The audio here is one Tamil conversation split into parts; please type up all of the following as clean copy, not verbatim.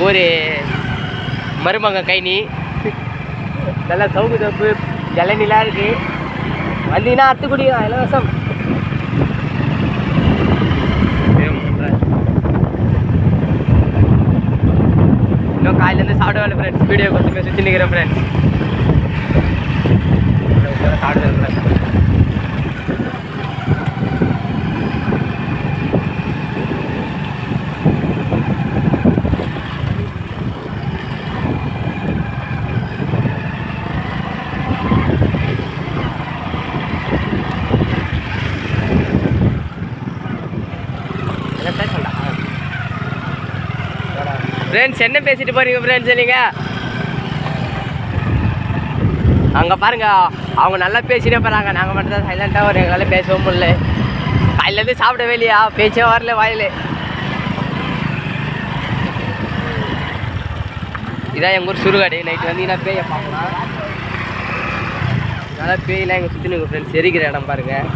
ஒரு மருமக கைனி நல்லா சவுக்கு தப்பு இளநிலாம் இருக்குது. வந்தீங்கன்னா அத்து குடிக்கலாம் இலவசம். இன்னும் காலையிலேருந்து சாப்பிட வேலை ஃப்ரெண்ட்ஸ். வீடியோ கொஞ்சம் சுற்றி நிற்கிறேன் ஃப்ரெண்ட்ஸ். சாப்பிட ஃப்ரெண்ட்ஸ். ஃப்ரெண்ட்ஸ் என்ன பேசிட்டு போறீங்க ஃப்ரெண்ட்ஸ்? நீங்கள் அங்கே பாருங்க, அவங்க நல்லா பேசிட்டே போகிறாங்க. நாங்கள் மட்டும் தான் சைலண்ட்டாக வரும். எங்களால் பேசவும் முடியல. காலையிலேருந்து சாப்பிடவே இல்லையா, பேச்சே வரல வாயில். இதான் எங்கள் ஊர் சுடுகாடு. நைட்டு வந்தீங்கன்னா பேயை பார்க்கலாம். நல்லா பேயெல்லாம் எங்கள் சுற்றி நிற்கும் ஃப்ரெண்ட்ஸ். எரிக்கிற இடம் பாருங்கள்.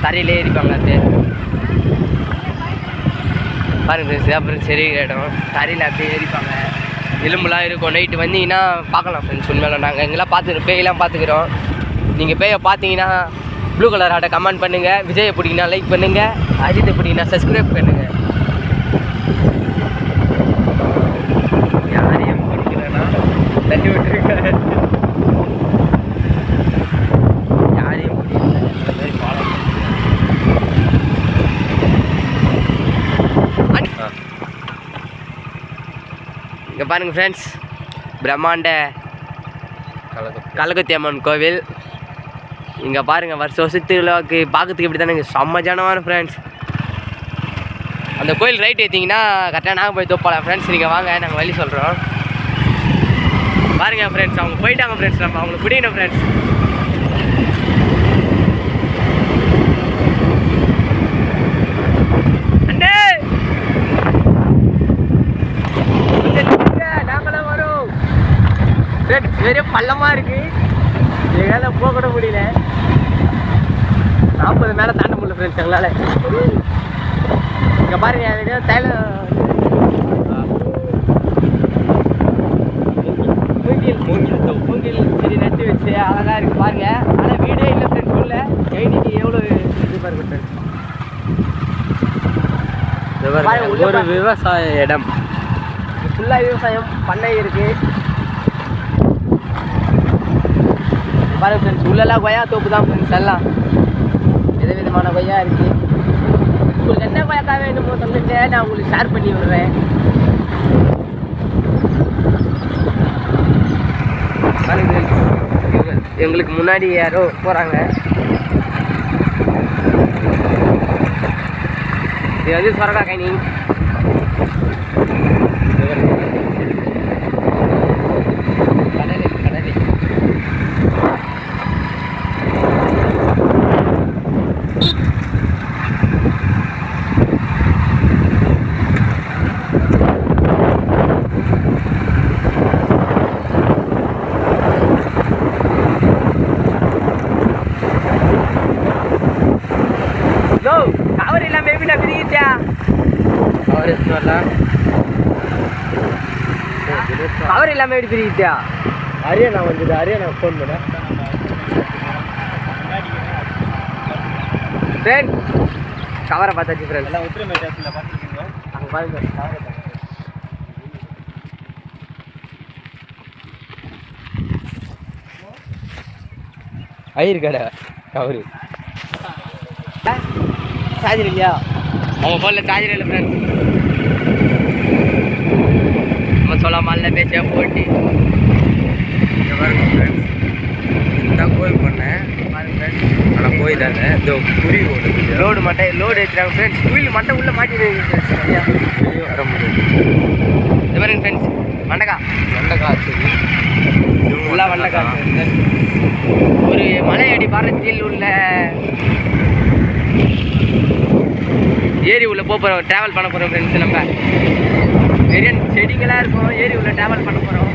தரையிலே எரிப்பாங்க. அது பாருங்க ஃப்ரெண்ட்ஸ். அப்புறம் எரிக்கிற இடம் தரையில் அப்படியே எரிப்பாங்க. எலும்புலாம் இருக்கும். நைட்டு வந்தீங்கன்னா பார்க்கலாம் ஃப்ரெண்ட்ஸ். உண்மையில நாங்கள் எங்கெல்லாம் பார்த்துக்கிறோம், பேயெல்லாம் பார்த்துக்கிறோம். நீங்கள் பேயை பார்த்தீங்கன்னா ப்ளூ கலர் ஆட்டை கமெண்ட் பண்ணுங்கள். விஜயை பிடிக்கினா லைக் பண்ணுங்கள். அஜித்தை பிடிக்கினா சப்ஸ்கிரைப் பண்ணுங்கள். யாரையும் பிடிக்கலன்னா தள்ளி விட்டுருங்க. யாரையும் பிடிக்கல இந்த மாதிரி ஃபாலோ இங்கே பாருங்கள் ஃப்ரெண்ட்ஸ். பிரம்மாண்ட கலகுத்தி அம்மன் கோவில். இங்கே பாருங்கள், வருஷம் திருவிழாவுக்கு பார்க்கறதுக்கு இப்படி தானே செம்ம ஜனமான ஃப்ரெண்ட்ஸ். அந்த கோயில் ரைட் ஏற்றிங்கன்னா கரெக்டாக நாங்கள் போய் தோப்பலாம் ஃப்ரெண்ட்ஸ். நீங்கள் வாங்க, நாங்கள் வழி சொல்கிறோம். பாருங்கள் ஃப்ரெண்ட்ஸ், அவங்க போயிட்டாங்க ஃப்ரெண்ட்ஸ். நம்ம அவங்களுக்கு பிடிக்கணும் ஃப்ரெண்ட்ஸ். நாங்களாம் வரோம் ஃப்ரெண்ட்ஸ். வெறும் பள்ளமாக இருக்குது. எங்களால் போக கூட முடியல. 40 மேலே தாண்ட முடியல ஃப்ரெண்ட்ஸ் எங்களால். இங்கே பாருங்க, மூங்கில் செடி நட்டு வச்சு அழகாக இருக்குது பாருங்க. ஆனால் வீடே இல்லை ஃப்ரெண்ட்ஸ். உள்ள கைனிக்கு எவ்வளோ இது பாருங்க ஃப்ரெண்ட்ஸ். ஒரு விவசாய இடம் ஃபுல்லாக விவசாயம் பண்ணை இருக்குது பாருங்க ஃப்ரெண்ட்ஸ். உள்ளெல்லாம் கொய்யா தோப்பு தான் ஃப்ரெண்ட்ஸ். எல்லாம் விதவிதமான கொய்யா இருக்குது. உங்களுக்கு என்ன கொய்யாக்கா வேணுமோ சொல்லிட்டு நான் உங்களுக்கு ஷேர் பண்ணி விடுறேன். பாருங்க எங்களுக்கு முன்னாடி யாரோ போகிறாங்க. இது வந்து சொரக்கா கைனி. கவர் இல்லாம எப்படி நான் பிரிக்கிச்சா? கவர் இல்லாம எப்படி பிரிக்கிச்சா? அரியானா வந்தது. அரியானா ஃபோன் பண்ண ஃப்ரெண்ட். கவரை பார்த்தாச்சு ஃப்ரெண்ட். எல்லாம் உத்திரமே ஜாஸ்தியில் பார்த்துருக்கீங்க. அங்கே பாருங்க கவரை ஆயிருக்கடா கவரு. சார்ஜர் இல்லையா? அவங்க ஃபோனில் சார்ஜர் இல்லை ஃப்ரெண்ட்ஸ். நம்ம சொல்லாமல் பேச்சா போட்டி. இங்கே பாருங்க ஃப்ரெண்ட்ஸ். இதுதான் கோயில் பண்ணேன் பாருங்க ஃப்ரெண்ட்ஸ். ஆனால் கோயில் தானே இந்த குறி லோடு மட்டை லோடு ஏற்றுறாங்க ஃப்ரெண்ட்ஸ். குயில் மட்டை உள்ளே மாட்டிடுங்க ஃப்ரெண்ட்ஸ். சரியா வர முடியாது. இது பாருங்க ஃப்ரெண்ட்ஸ். வெண்டைக்காய் சரி ஃபுல்லாக வெண்டைக்காய். ஒரு மலையடி பாரத்தில் உள்ள ஏரி உள்ள போகிறோம். ட்ராவல் பண்ண போகிறோம் ஃப்ரெண்ட்ஸ். நம்ம நிறைய செடிகளாக இருக்கும். ஏரி உள்ள ட்ராவல் பண்ண போகிறோம்.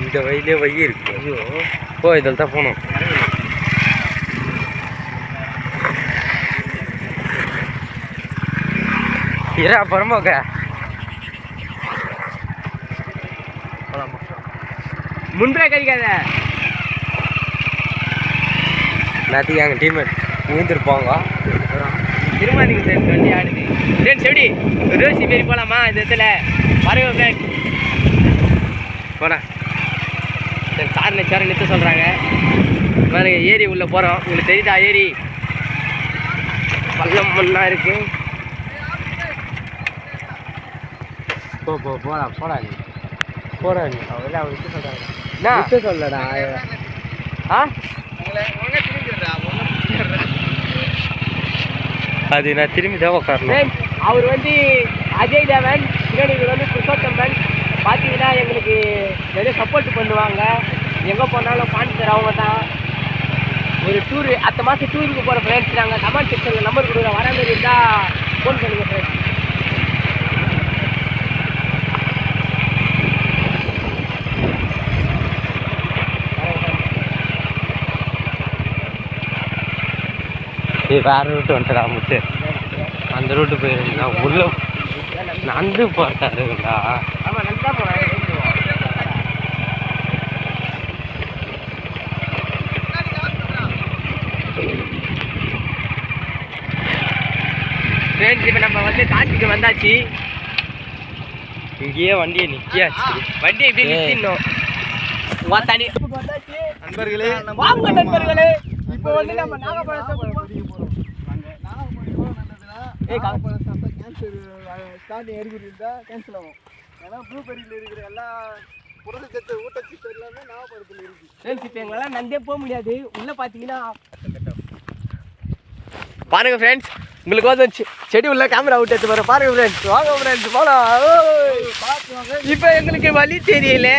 இந்த வயலே வை இருக்கு. ஐயோ இதில் தான் போகணும். இரா பரமோக்க முன்பே கழிக்காத நேற்றுக்கு எங்கள் டீம்மேட் ஊந்துருப்பாங்க திருமாதிங்க ஃப்ரெண்ட்ஸ் வண்டி ஆடுது ஃப்ரெண்ட்ஸ் எப்படி ரோசி மாரி போகலாமா இந்த இடத்துல வரவே ஃப்ரெண்ட்ஸ் போடா சரி சார் நிச்சயம் நிறுத்த சொல்கிறாங்க பாருங்க ஏரி உள்ளே போகிறோம் உங்களுக்கு தெரியுதா ஏரி பள்ளம் மண்ணா இருக்கு போடா நீ போடா நீ அவங்கள அவங்க நிறுத்த சொல்கிறாங்க என்ன சொல்லடா ஆ அது நான் திரும்பி தான் உட்காரணும் அவர் வந்து அஜய் தேவன் இவர் வந்து புருஷோத்தமன் பார்த்தீங்கன்னா எங்களுக்கு நிறைய சப்போர்ட் பண்ணுவாங்க எங்கே போனாலும் பாண்டிச்சர் அவங்க தான் ஒரு டூரு அடுத்த மாதம் டூருக்கு போகிற ஃப்ரெண்ட்ஸ் நாங்கள் கமெண்ட் செக்ஷனில் நம்பர் கொடுக்குற வர மாதிரி இருந்தால் ஃபோன் பண்ணுங்கள் ஃப்ரெண்ட்ஸ் வேறு ரூட்டு வந்துட்டா முத்து அந்த ரூட்டு போயிருந்தா உள்ள நந்து போட்டாருங்களா ஆமாம் நந்தா போகிறேன் ஃப்ரெண்ட்ஸ் இப்போ நம்ம வந்து காட்சிக்கு வந்தாச்சு இங்கேயே வண்டியை நிற்கியாச்சு வண்டியை இப்படி நிற்கணும் தனி வந்தாச்சு நண்பர்களே வாங்க நண்பர்களே இப்போ வந்து நம்ம நாகப்பழத்தை ஸ்டார்டிங் எரிகுறி இருந்தால் கேன்சல் ஆகும் ஏன்னா ப்ளூபெரியில் இருக்கிற எல்லா புரதச்சத்து ஊட்டச்சத்து எல்லாமே நாகப்பழத்தில் இருக்குது இப்போ எங்களால் நந்தே போக முடியாது உள்ளே பார்த்தீங்கன்னா பாருங்க ஃப்ரெண்ட்ஸ் உங்களுக்கு வந்து செடி உள்ள கேமரா விட்டு எடுத்து பாருங்க ஃப்ரெண்ட்ஸ் வாங்க ஃப்ரெண்ட்ஸ் போகலாம் இப்போ எங்களுக்கு வழி தெரியல